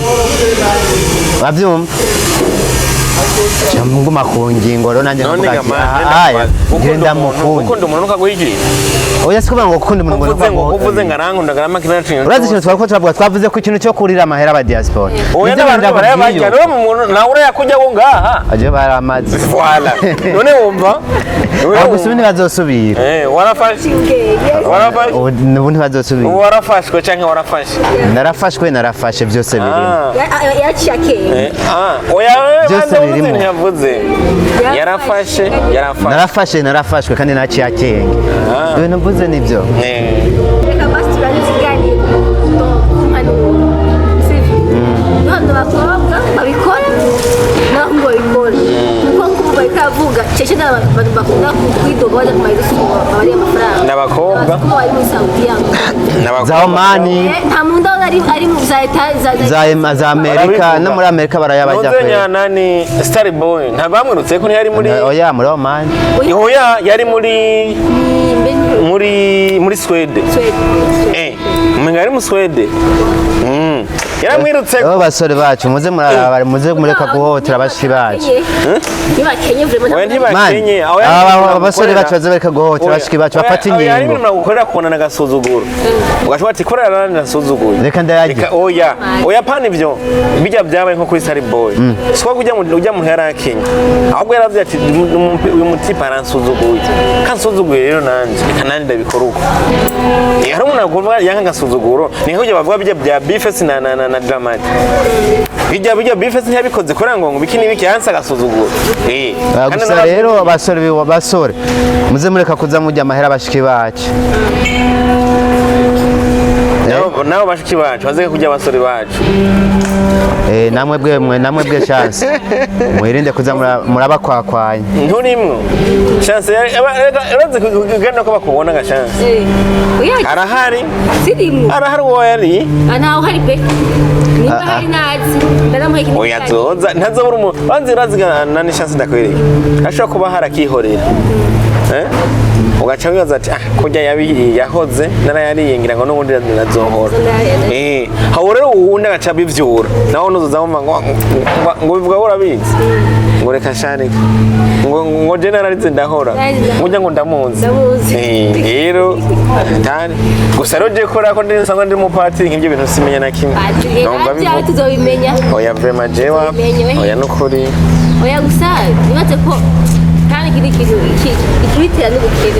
bavyumva cyangwa ku ngingo rero nanjye nkavuga aya ngenda mukunda ukunda umuntu ukagwigirira oya sikuvuga ngo ukunda umuntu ngo uvuze ngarankunda garama kinacyo urazi ikintu twako twavuze ko ikintu cyo kurira amahera aba diaspora oya n'abantu barayabajya rero umuntu nawe urayakujya ngo ngaha aje baramaze voilà none wumva agusubira ntibazosubira warafashe ubu ntibazosubira warafashwe canke warafashe narafashwe byose birimo yaciyake oya byose birimo yavuze narafashwe kandi naciye akenge ibintu mvuze nibyo reka basi turaziganira impanuro sivyo none bakobwa babikora naho ngo babikora kuko nkuko bakavuga cece n'abantu bakunda kwidoga baje kumayira suko bari amafaranga n'abakobwa bari muri Saudi za Omani nta muntu ari mu za Amerika no muri Amerika barayabajya kwe nozenya nani Star Boy nta bamwirutse ko yari muri oya muri Omani oya yari muri Sweden umenga ari mu Sweden yaramwirutse abo basore bacu muze mureka guhotera abashiki bacu nibakenye ntibakenye abasore bacu baze guhotera abashiki bacu bafata ingingo ari ibintu nagukorera kubona nagasuzuguro ugashobora ati korera nasuzuguro reka ndayagira oya pana ibyo bijya byabaye nko kuri Star Boy siko ujya mu ntara ya Kenya ahubwo yaravuze ati uyu mutipa aransuzugura kansuzuguye rero nanje kanandi ndabikora uko hari umuntu avuga yanga gasuzuguro ni nk'ujya bavuga bijya bya bifes na dramatic bijya bifes ntiyabikoze kora ngo bikini biki yansa gasuzuguro gusa rero basore muze mureka kuza mujya amahera abashiki bacu nabo bashiki bacu bazeke kurya abasore bacu. namwe bwe chance mwirinde kuza murabakwakwanya nturimwo chance urazi kugenda ko bakubona ga chance arahari arahari wo yari ana uhari pe niba hari nazi ndaramuhe kintu oya zoza ntazobura umuntu banzi razigana ni chance ndakwereka ashobora kuba harakihorera ugaca wibaza ati kurya yahoze narayariye ngira ngo n'ubundi nazohora hawo rero uwundi agaca bivyura naho nuzuzamo ngo bivuga ko urabizi ngo reka sharika ngo generalize ndahora ngujya ngo ndamuzi rero tani gusa rero je kora ko ndisanga ndi mu party nk'ibyo bintu simenya na kimwe nomba bivuga tuzobimenya oya vrema jewa oya nukuri oya gusa nibaze ko kandi kintu ikibitera n'ubukene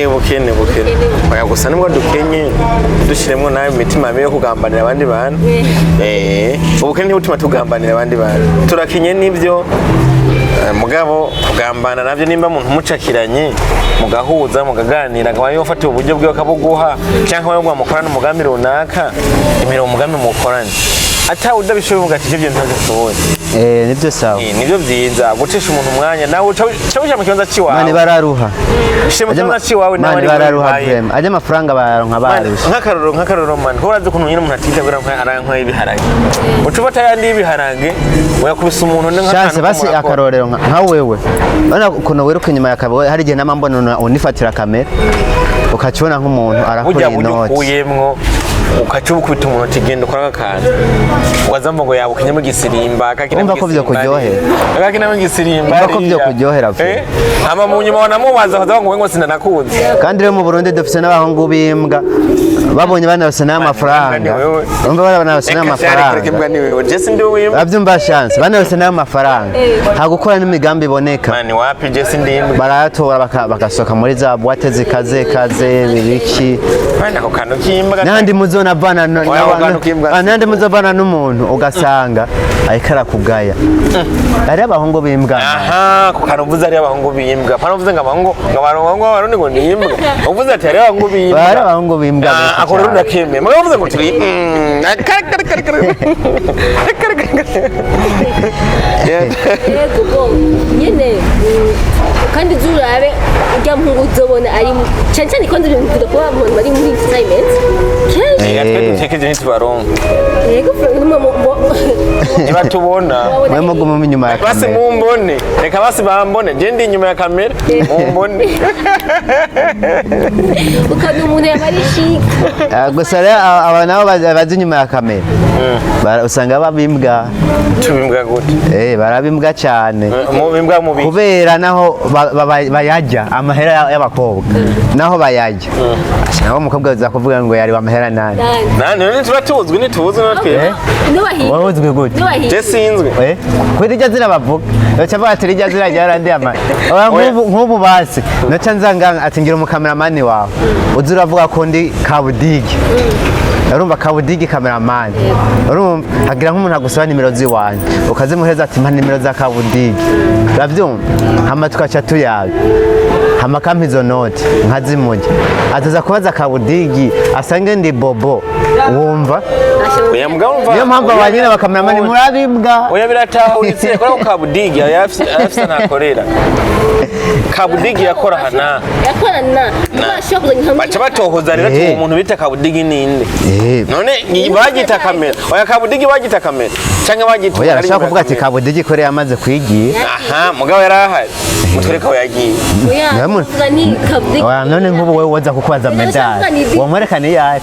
bukene oya gusa nibwo dukenye dushiremo nawe imitima mibi yo kugambanira abandi bantu ubukene ntibutuma tugambanira abandi bantu turakenye nibyo mugabo kugambana navyo nimba umuntu mucakiranye mugahuza mugaganira ngo ayo ufate uburyo bwe akabuguha cyangwa yo mukorana umugambi runaka imero umugambi mukorana ata udabishoboye mugati ivyo ntazishoboye nibyo sawa nibyo byiza gucisha umuntu umwanya nawe uca mu kibanza ciwawe mani bararuha shema kibanza ciwawe nawe mani bararuha vrema aje amafaranga baronka barusha nk'akaroro man ko urazi kuntu nyine umuntu atitabira arankwa ibiharage ucubata yandi ibiharage uyakubisa umuntu chance basi akarorero nka wewe bana kuno wiruka inyuma yakabe hari gihe namambona unifatira kamera ukacibona nk'umuntu arakora inoti uyemwo ukacubukubita umuntu kigenda ukora akantu wazamba ngo yabukenye mu gisirimba akakina ko byo kuryohera akakina mu gisirimba ko byo kuryohera ama mu nyuma wanamubaza kaza ngo ngose ndanakuze kandi rero mu Burundi dufise n'abahungu bimbwa babonye bana bose n'amafaranga umva bana bose n'amafaranga bavyumva chance bana bose n'amafaranga nta gukora n'imigambi iboneka mani wapi Jesse ndimba baratora bagasoka muri za boîte zikaze bibiki mani ako kantu kimbwa nandi muzona bana nandi muzobana n'umuntu ugasanga ayikara kugaya ari abahungu bimbwa ku kantu uvuze ari abahungu bimbwa pana uvuze ngo abahungu barundi ngo nimbwa uvuze ati ari abahungu bimbwa bari abahungu bimbwa akorora ndakeme mwe uvuze ngo turi yego nyene kandi zurabe ujya mpungu uzobona ari cyane ko ndibintu kuba abantu bari muri assignment yatwe dutekeje ntitubaronka yego niba tubona mwe mugumu inyuma ya kamera basi mumbone reka basi bambone je ndi inyuma ya kamera mumbone ukadu umuntu yabari shika gusa rero aba nabo bazi inyuma ya kamera usanga babimbwa tubimbwa gute barabimbwa cyane mu bimbwa mu kubera naho bayajya amahera y'abakobwa naho bayajya naho umukobwa uza kuvuga ngo yari amahera nani tuba tuzwi ntitubuze natwe wowe uzwi gute je sinzwe kwita iryo zina bavuga baca bavuga ati iryo zina ryarandi ama nk'ubu basi naca nzanga ati ngira umukameramani wawe uzi uravuga ko ndi kabudigi urumva kabudigi kameramani urumva hagira nk'umuntu agusaba nimero ziwanje ukazimuhereza ati mpa nimero za kabudigi uravyumva hama tukaca tuyaga hama kampa izo noti nkazimurya azaza kubaza kabudigi asange ndi bobo wumva niyo mpamvu abanyine bakameramani murabimbwa oya biratahuritse kora ko kabudigi afisa nakorera kabudigi yakorana baca batohoza rero ati umuntu bita kabudigi ninde none bagita kamera oya kabudigi bagita kamera canke bagita oya arashaka kuvuga ati kabudigi kore yamaze kwigiye mugabo yarahari mutwereka ko yagiye oya none nk'ubu wewe woza kukubaza medali wamwerekane yari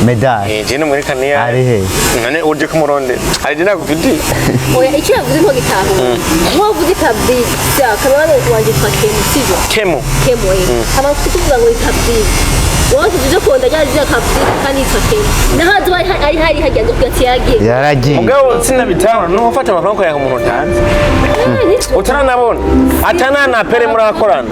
medali je nemwerekane yari ari he none uje kumurondera ari je nakufiti oya icyo yavuze nko gitaho nkovuze kabudigi kamera wanje twakemu sivyo kemo abakutu kuvuga ngo kabudigi wote tuje konda yaje kabudigi kandi twakemu nahazo ari hari hajyanze kugati yaragiye mugabo sinabitahura no ufata amafaranga ya umuntu tanze utaranabona atanana pere murakorana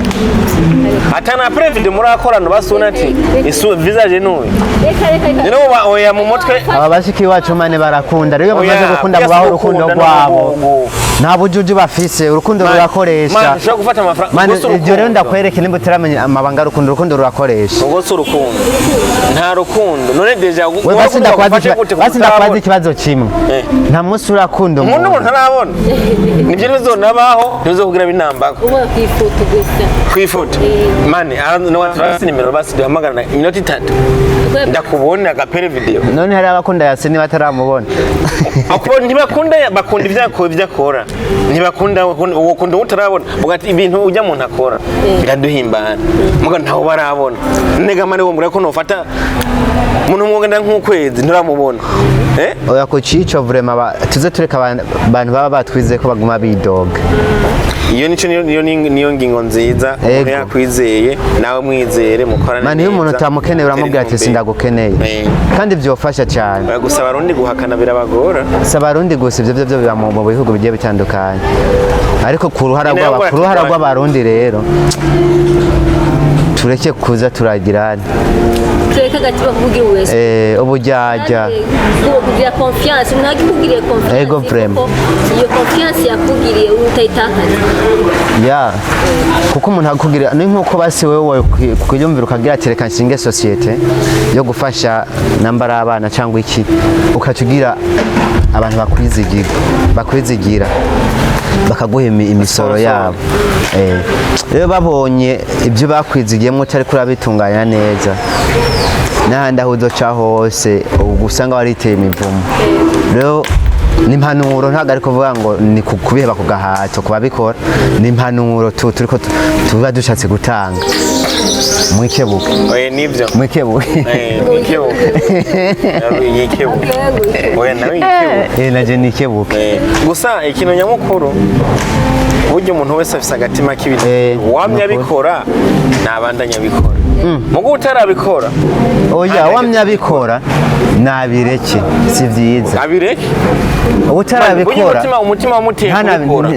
atana previde murakorana basuna ati isu visage nuwe reka oya mu mutwe aba bashiki wacu mane barakunda rero bamaze gukunda mubaho urukundo rwabo nta bujuju bafise urukundo rurakoresha man ushaka gufata amafaranga ibyo rero ndakwereke nimba utaramenya amabanga urukundo rurakoresha rukundo nta rukundo none deja basi ndakwaza ikibazo kimwe nta munsi urakunda umuntu ntarabona nibyo bizonabaho ntibizokugira binambako uba kwifoto gusa kwifoto mane no watrasi nimero basi duhamagarana iminota 3 ndakubona agapere video none hari abakunda yase niba ataramubona ako ntibakunda bakunda ivyakora ntibakunda ukunda utarabona ugati ibintu ujya mu ntakora biraduhimbana muga ntaho barabona nega mane wo murako nofata umuntu mwogenda nk'ukwezi nturamubona oya ko cico vraiment tuze tureka abantu baba batwize ko baguma bidoga iyo niyo ngingo nziza yakwizeye nawe mwizere mukorana mani iyo umuntu utamukeneye uramubwira ati sindagukeneye kandi byofasha cyane bagusaba abarundi guhakana birabagora saba abarundi gusa ivyo biba mu bihugu bigiye bitandukanye ariko ku ruhara rw'abarundi rero tureke kuza turagirana tureka gatima kuvugira wese ubujyajya kugira confiance ntagikugiriye confiance ego vraiment iyo confiance yakugiriye utayitakaza ya kuko umuntu akugirira ni nkuko basi wewe kuyumvira ukagira ati reka nshinge societe yo gufasha nambara abana cyangwa iki ukacugira abantu bakwizigira bakaguha imisoro yabo rero babonye ibyo bakwizigiyemo utari kurabitunganya neza n'ahandi aho uzoca hose usanga wariteye imivumo rero ni impanuro ntabwo ari kuvuga ngo ni kubiheba ku gahato ku babikora ni impanuro turiko tuba dushatse gutanga mwikebuke nibyo mwikebuke naje nikebuke gusa ikintu nyamukuru buryo umuntu wese afise agatima k'ibintu wamya bikora nabandanya bikora mugo utarabikora oya wamya bikora nabireke si vyiza abireke utarabikora umutima wamuteye kubikora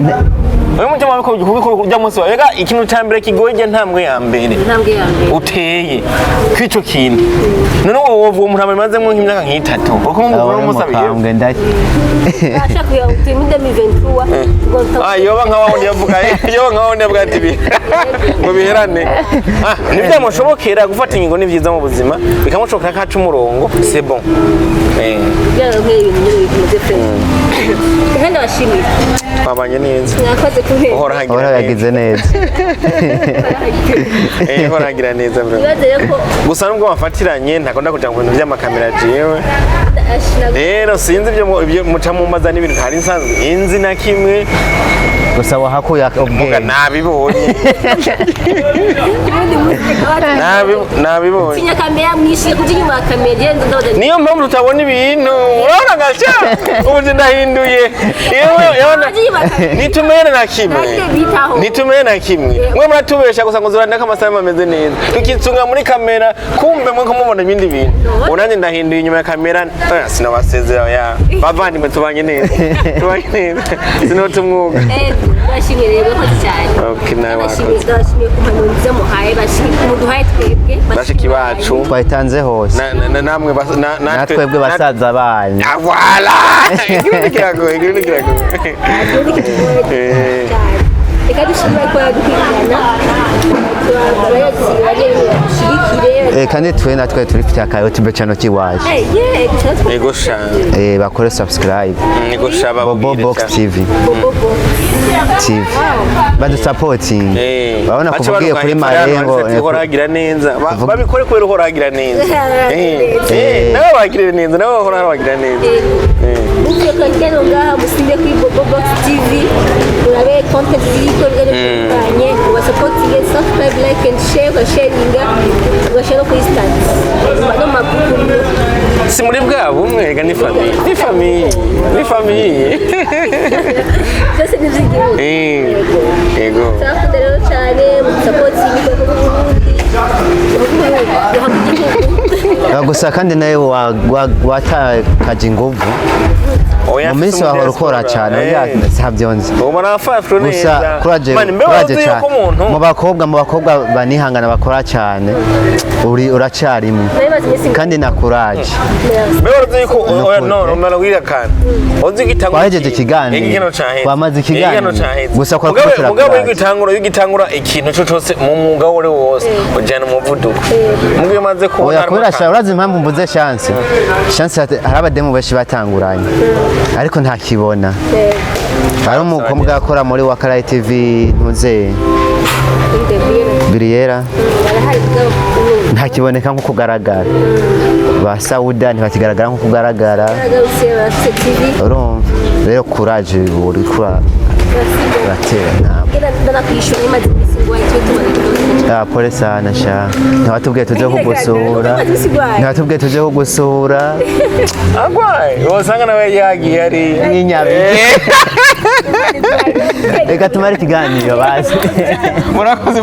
uyu mutima wabikora kubikora kujya munsi wa ega ikintu cyambere kigoye ntambwe ya mbere uteye kwico kintu none wowe umuntu amaze mu nk'imyaka nk'itatu uko umugore umusabiye ashaka ya utemide miventura yoba nka wawundi yavuga ati bi ngo biherane nibyo mushobokera gufata ingingo ni byiza mu buzima bikamushokera kaca umurongo c'est bon byaro nk'ibintu bikomeze pe kandi bashimira twabanye neza nakoze kuhera uhora yagize neza uhora agira neza bro gusa nubwo bafatiranye ntakunda kuja mu bintu by'amakamera jewe rero sinzi ibyo muca mu maza n'ibintu ntari nsanzwe inzi na kimwe gusa wahakuye ubwenge nabibonye nabibonye sinya kamera mwishije kuja inyuma ya kamera genda ndoda niyo mpamvu tutabona ibintu urabona gacha ubu ndahinduye yona nitumene na kimwe mwe muratubesha gusa ngo zurandika amasanamu ameze neza tukitsunga muri kamera kumbe mwe kumubona ibindi bintu unanje ndahinduye inyuma ya kamera sinabasezera ya bavandimwe tubanye neza sinotumwuga bashimye rero ko cyane okay nawe bashimye kumanuriza muhaye muduhaye twebwe bashiki bacu twayitanze hose namwe natwebwe basaza banyu voilà igirikirago reka dushimire ko yadukurikirana kandi twe natwe turifite akayoutube channel kiwaje ego sha bakore subscribe ego sha Bobo Box TV badu supporting babona kuvugiye kuri marengo horagira neza babikore kubera horagira neza nawe bagire neza nawe horagira neza mufite kankero ngaha musinde kuri Bobo Box TV urabe content ziko ryerekanye ubasupportinge subscribe like and share basharinga bashaka kuri status bano makuru si muri bwa bumwe ega ni famille cyose nivyigihugu ego cyakunda rero cyane musupportinge ko gusa kandi nawe watakaje inguvu mu minsi wahora ukora cyane sabyonze ubu nafashwe neza gusa kuraje cyane mu bakobwa banihangana bakora cyane uracarimo kandi na courage mbere yuko umara wirakana uzi gitangura wahejeje ikiganiro wamaze ikiganiro gusa kwa mugabo y'igitangura ikintu cyo cyose mu mwuga wore wose ujana umuvuduko mugabo maze kubona yakorasha urazi impamvu mvuze chance hari abademu benshi batanguranye ariko ntakibona hari umukobwa akora muri Wakarayi TV ntuze Briera ntakiboneka nko kugaragara ba Sauda ntibakigaragara nko kugaragara urumva rero courage uri kura batera pole sana sha ntibatubwiye tuje kugusura agwaye wasanga nawe yagiye ari n'inyabi reka tumare ikiganiro basi murakoze